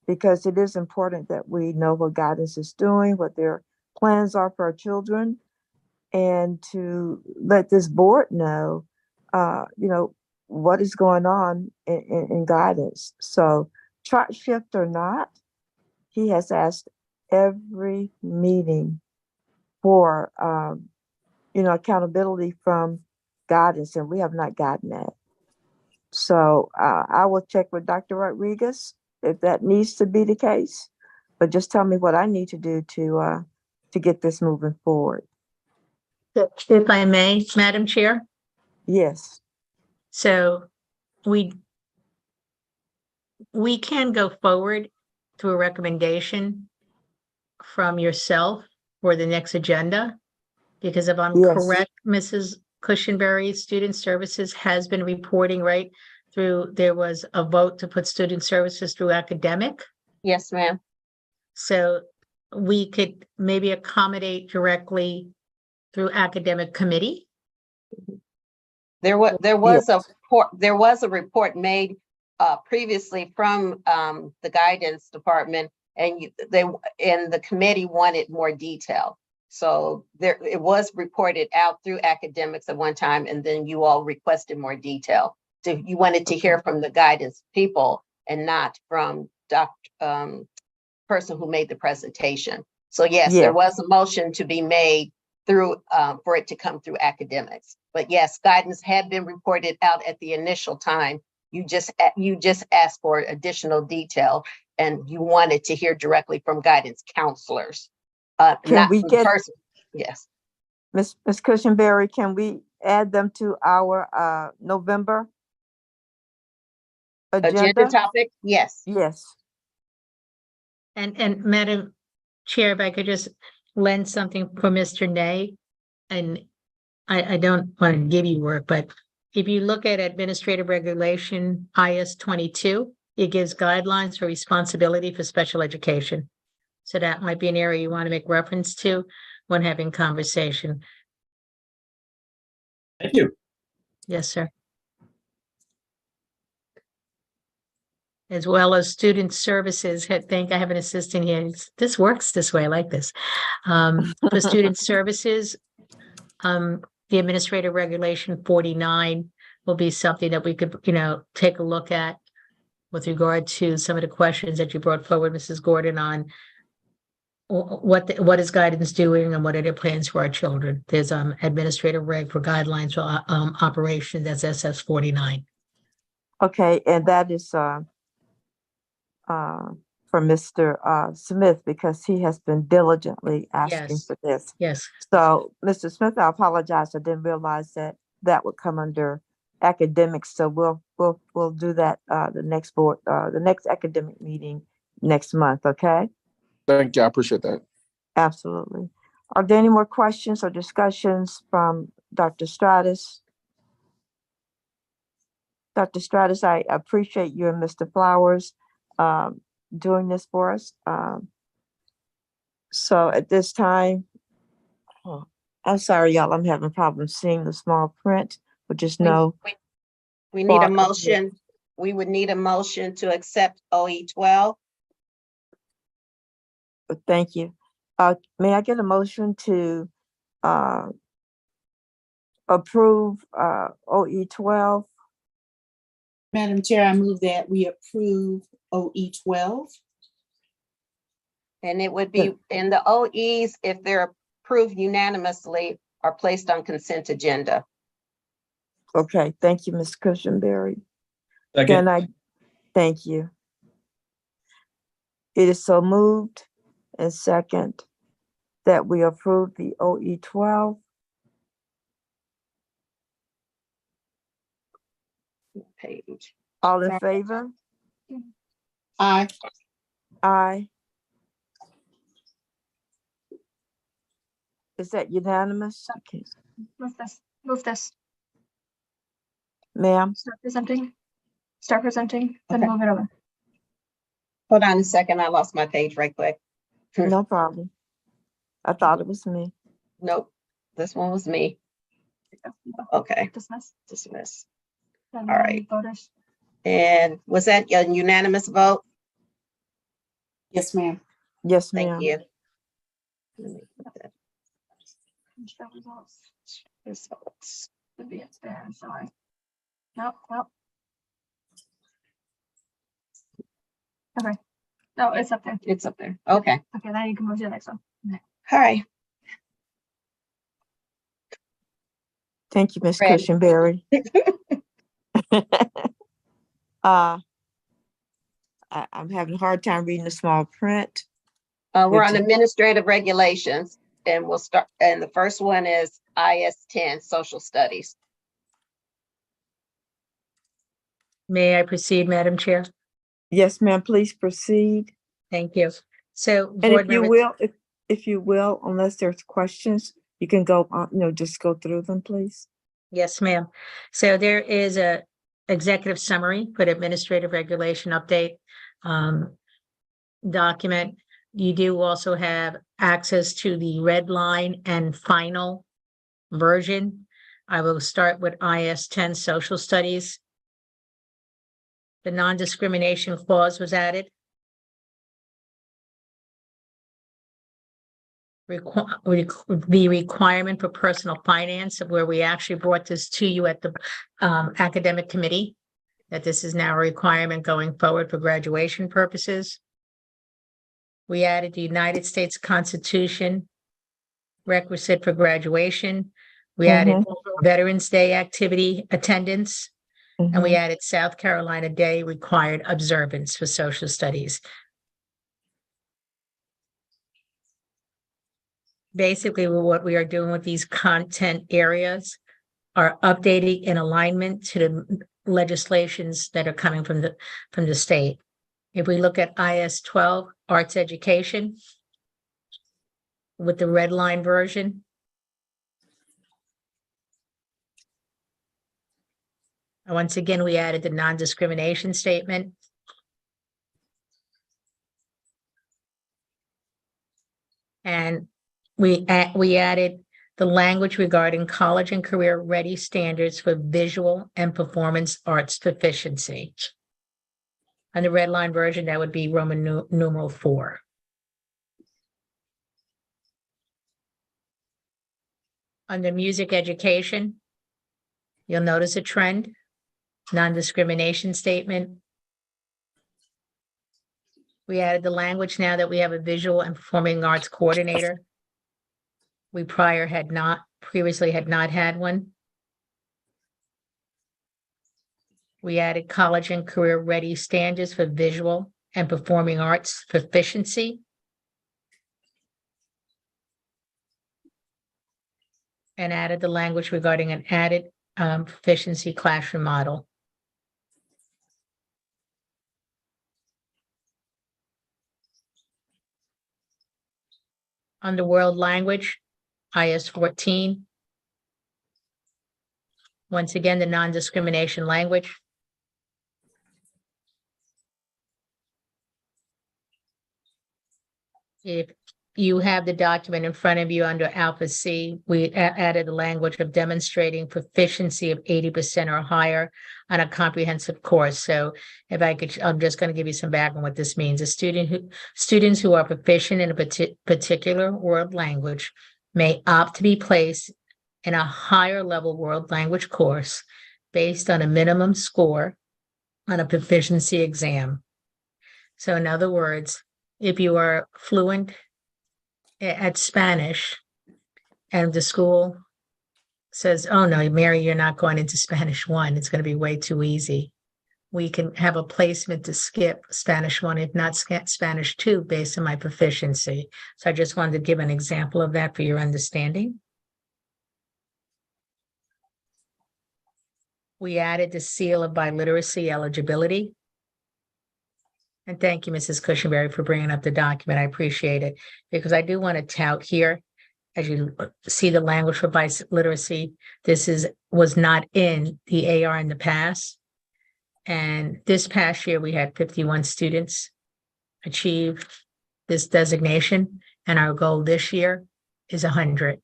S2: because it is important that we know what guidance is doing, what their plans are for our children, and to let this board know, what is going on in guidance. So chart shift or not, he has asked every meeting for, accountability from guidance, and we have not gotten that. So I will check with Dr. Rodriguez if that needs to be the case, but just tell me what I need to do to get this moving forward.
S3: If I may, Madam Chair.
S2: Yes.
S3: So we can go forward through a recommendation from yourself for the next agenda, because if I'm
S2: Yes.
S3: correct, Mrs. Cushenberry, Student Services has been reporting right through, there was a vote to put Student Services through academic.
S1: Yes, ma'am.
S3: So we could maybe accommodate directly through academic committee.
S1: There was a report made previously from the guidance department, and the committee wanted more detail. So it was reported out through academics at one time, and then you all requested more detail. So you wanted to hear from the guidance people and not from person who made the presentation. So yes, there was a motion to be made through for it to come through academics. But yes, guidance had been reported out at the initial time. You just asked for additional detail, and you wanted to hear directly from guidance counselors.
S2: Can we get
S1: person? Yes.
S2: Ms. Cushenberry, can we add them to our November agenda
S1: topic? Yes.
S2: Yes.
S3: And Madam Chair, if I could just lend something for Mr. Ney, and I don't want to give you work, but if you look at Administrative Regulation IS 22, it gives guidelines for responsibility for special education. So that might be an area you want to make reference to when having conversation.
S5: Thank you.
S3: Yes, sir. as well as student services. I think I have an assistant here. This works this way. I like this. For student services, the Administrative Regulation 49 will be something that we could, take a look at with regard to some of the questions that you brought forward, Mrs. Gordon, on what is guidance doing and what are their plans for our children. There's administrative reg for guidelines for operation. That's SS 49.
S2: Okay, and that is for Mr. Smith, because he has been diligently asking
S3: Yes.
S2: for this.
S3: Yes.
S2: So, Mr. Smith, I apologize. I didn't realize that that would come under academics. So we'll do that the next academic meeting next month. Okay.
S7: Thank you. I appreciate that.
S2: Absolutely. Are there any more questions or discussions from Dr. Stratus? Dr. Stratus, I appreciate you and Mr. Flowers doing this for us. So at this time, I'm sorry, y'all, I'm having problems seeing the small print, but just know.
S1: We need a
S2: Well,
S1: motion. We would need a motion to accept OE 12.
S2: Thank you. May I get a motion to approve OE 12?
S4: Madam Chair, I move that we approve OE 12.
S1: And it would be, and the OEs, if they're approved unanimously, are placed on consent agenda.
S2: Okay, thank you, Ms. Cushenberry.
S5: Second.
S2: Thank you. It is so moved and second that we approve the OE 12.
S1: Page.
S2: All in favor?
S4: Aye.
S2: Aye. Is that unanimous? Okay.
S8: Move this.
S2: Ma'am,
S8: Start presenting, then
S1: Okay.
S8: move it over.
S1: Hold on a second. I lost my page right quick.
S2: no problem. I thought it was me.
S1: Nope, this one was me. Okay,
S8: Dismiss.
S1: dismiss.
S8: Then
S1: All right.
S8: Voters.
S1: And was that a unanimous vote?
S4: Yes, ma'am.
S2: Yes,
S1: Thank
S2: ma'am.
S1: you. Let me put that
S8: Show results.
S1: results.
S8: Should be up there, I'm sorry. Nope. Okay. No, it's up there.
S1: It's up there. Okay,
S8: Okay, now you can move to the next one.
S1: all right.
S2: Thank you, Ms.
S1: Ready.
S2: Cushenberry. I'm having a hard time reading the small print.
S1: We're
S2: Good
S1: on
S2: to-
S1: administrative regulations and we'll start, and the first one is IS 10, social studies.
S3: May I proceed, Madam Chair?
S2: Yes, ma'am, please proceed.
S3: Thank you. So,
S2: And
S3: board
S2: if you
S3: members,
S2: will, if you will, unless there's questions, you can go on, just go through them, please.
S3: yes, ma'am. So there is a executive summary for the administrative regulation update document. You do also have access to the red line and final version. I will start with IS 10 social studies. The non-discrimination clause was added. The requirement for personal finance, of where we actually brought this to you at the academic committee, that this is now a requirement going forward for graduation purposes. We added the United States Constitution requisite for graduation. We added Veterans Day activity attendance, and we added South Carolina Day required observance for social studies. Basically, what we are doing with these content areas are updating in alignment to the legislations that are coming from the state. If we look at IS 12, arts education, with the red line version. And once again, we added the non-discrimination statement. And we added the language regarding college and career ready standards for visual and performance arts proficiency. On the red line version, that would be Roman numeral 4. Under music education, you'll notice a trend, non-discrimination statement. We added the language now that we have a visual and performing arts coordinator. We previously had not had one. We added college and career ready standards for visual and performing arts proficiency. And added the language regarding an added proficiency classroom model. Under world language, IS 14. Once again, the non-discrimination language. If you have the document in front of you under Alpha C, we added the language of demonstrating proficiency of 80% or higher on a comprehensive course. So if I could, I'm just going to give you some background what this means. Students who are proficient in a particular world language may opt to be placed in a higher level world language course based on a minimum score on a proficiency exam. So in other words, if you are fluent at Spanish and the school says, oh no, Mary, you're not going into Spanish 1, it's going to be way too easy, we can have a placement to skip Spanish 1, if not Spanish 2, based on my proficiency. So I just wanted to give an example of that for your understanding. We added the seal of biliteracy eligibility. And thank you, Mrs. Cushenberry, for bringing up the document. I appreciate it, because I do want to tout here, as you see the language for biliteracy, this was not in the AR in the past. And this past year, we had 51 students achieve this designation. And our goal this year is 100.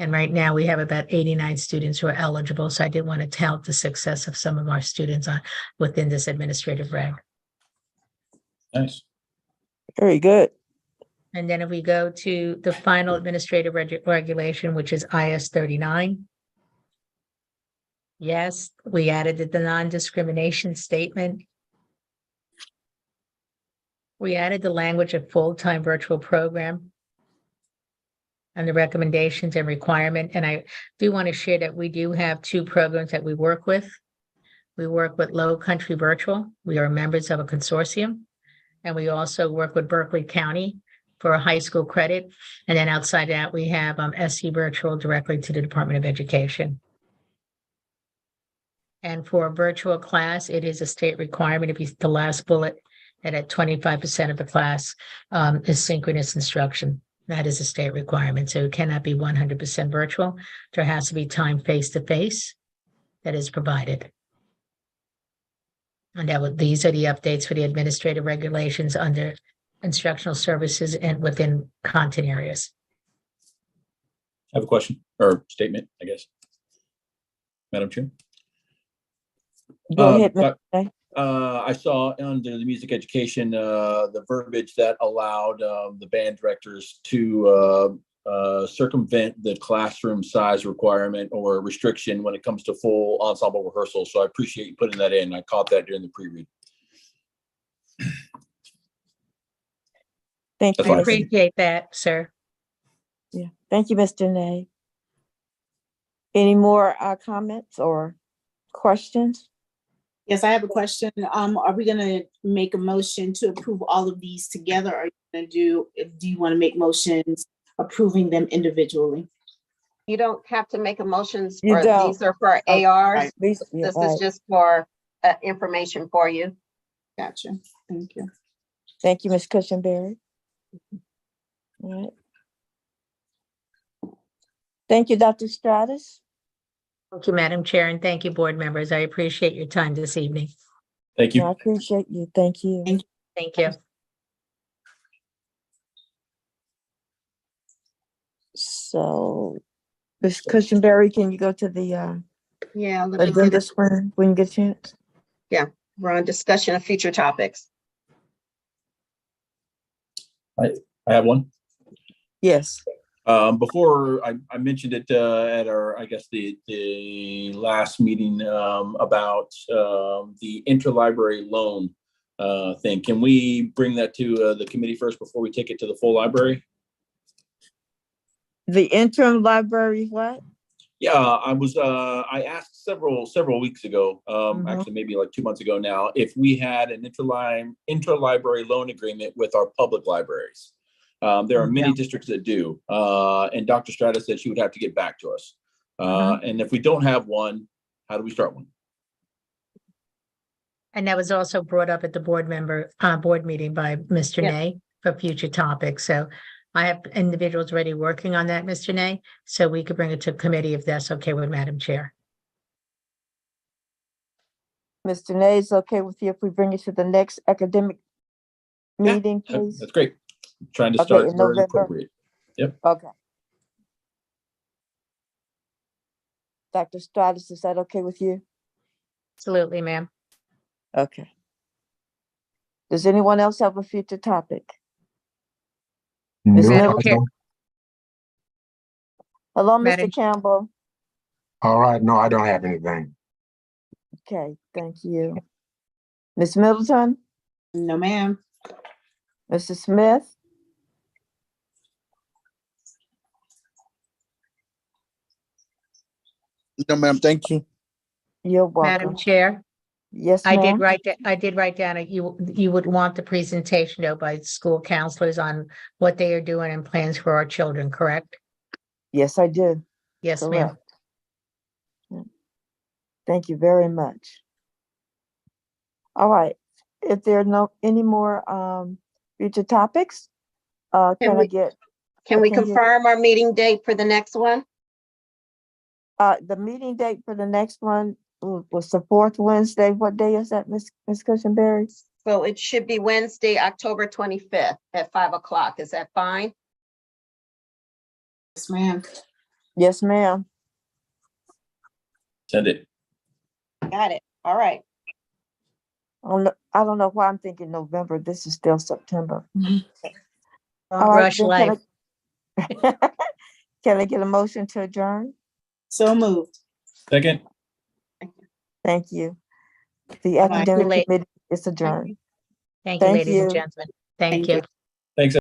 S3: And right now we have about 89 students who are eligible. So I did want to tout the success of some of our students within this administrative reg.
S5: Nice.
S2: Very good.
S3: And then if we go to the final administrative regulation, which is IS 39. Yes, we added the non-discrimination statement. We added the language of full-time virtual program and the recommendations and requirement. And I do want to share that we do have 2 programs that we work with. We work with Low Country Virtual. We are members of a consortium. And we also work with Berkeley County for a high school credit. And then outside that, we have SC Virtual directly to the Department of Education. And for a virtual class, it is a state requirement. If you the last bullet, that at 25% of the class is synchronous instruction. That is a state requirement. So it cannot be 100% virtual. There has to be time face-to-face that is provided. And these are the updates for the administrative regulations under instructional services and within content areas.
S5: I have a question or statement, I guess. Madam Chair.
S2: Go ahead, Mr. Day.
S5: I saw under the music education, the verbiage that allowed the band directors to circumvent the classroom size requirement or restriction when it comes to full ensemble rehearsal. So I appreciate you putting that in. I caught that during the pre-read.
S2: Thank
S5: That's
S2: you.
S3: I
S5: fine.
S3: appreciate that, sir.
S2: Yeah. Thank you, Mr. Nay. Any more comments or questions?
S4: Yes, I have a question. Are we gonna make a motion to approve all of these together? Or are do you want to make motions approving them individually?
S1: You don't have to make a motions
S2: You
S1: for,
S2: don't.
S1: these are for
S4: Oh,
S1: ARs.
S4: right.
S2: Please, yeah,
S1: This
S2: right.
S1: is just for information for you.
S4: Gotcha. Thank you.
S2: Thank you, Ms. Cushenberry. All right. Thank you, Dr. Stratus.
S3: Thank you, Madam Chair, and thank you, board members. I appreciate your time this evening.
S5: Thank
S2: I
S5: you.
S2: appreciate you. Thank you.
S4: Thank you.
S3: Thank you.
S2: So, Ms. Cushenberry, can you go to the
S1: Yeah. let me get
S2: agenda
S1: it.
S2: screen when you get a chance?
S1: Yeah. We're on discussion of future topics.
S5: I have one.
S2: Yes.
S5: Before I mentioned it at our, I guess the last meeting about the interlibrary loan thing. Can we bring that to the committee first before we take it to the full library?
S2: The interim library, what?
S5: Yeah, I asked several weeks ago, actually maybe like 2 months ago now, if we had an interlibrary loan agreement with our public libraries. There are many districts that do, and Dr. Strata said she would have to get back to us. And if we don't have one, how do we start one?
S3: And that was also brought up at the board meeting by Mr.
S1: Yeah.
S3: Nay for future topics. So I have individuals already working on that, Mr. Nay, so we could bring it to committee if that's okay with Madam Chair.
S2: Mr. Nay, is it okay with you if we bring it to the next academic
S5: Yeah,
S2: meeting, please?
S5: That's great. Trying to
S2: Okay,
S5: start
S2: in
S5: very
S2: November.
S5: appropriate.
S2: Okay. Dr. Stratus, is that okay with you?
S3: Absolutely, ma'am.
S2: Okay. Does anyone else have a future topic? Ms.
S3: Madam
S2: Middleton?
S3: Chair.
S2: Hello,
S3: Madam-
S2: Mr. Campbell.
S9: All right, no, I don't have anything.
S2: Okay, thank you. Ms. Middleton,
S4: No, ma'am.
S2: Mr. Smith,
S7: No, ma'am, thank you.
S2: you're
S3: Madam
S2: welcome.
S3: Chair,
S2: Yes,
S3: I
S2: ma'am.
S3: did write down, you would want the presentation though by school counselors on what they are doing and plans for our children, correct?
S2: Yes, I do.
S3: Yes, ma'am.
S2: Correct. Yeah. Thank you very much. All right, if there are any more future topics, can I
S1: we-
S2: get,
S1: Can we
S2: Okay, yeah.
S1: confirm our meeting date for the next one?
S2: the meeting date for the next one was the fourth Wednesday. What day is that, Ms. Cushenberry?
S1: So it should be Wednesday, October 25th at 5 o'clock. Is that fine?
S4: Yes, ma'am.
S2: Yes, ma'am.
S5: Send it.
S1: Got it. All right.
S2: I don't know why I'm thinking November. This is still September.
S3: Don't
S2: All right,
S3: rush
S2: then
S3: life.
S2: Can I get a motion to adjourn?
S4: So moved.
S5: Second.
S2: Thank you. The
S4: Bye.
S2: academic
S3: Late.
S2: committee is adjourned.
S3: Thank you,
S2: Thank
S3: ladies and
S2: you.
S3: gentlemen. Thank
S4: Thank
S3: you.
S4: you.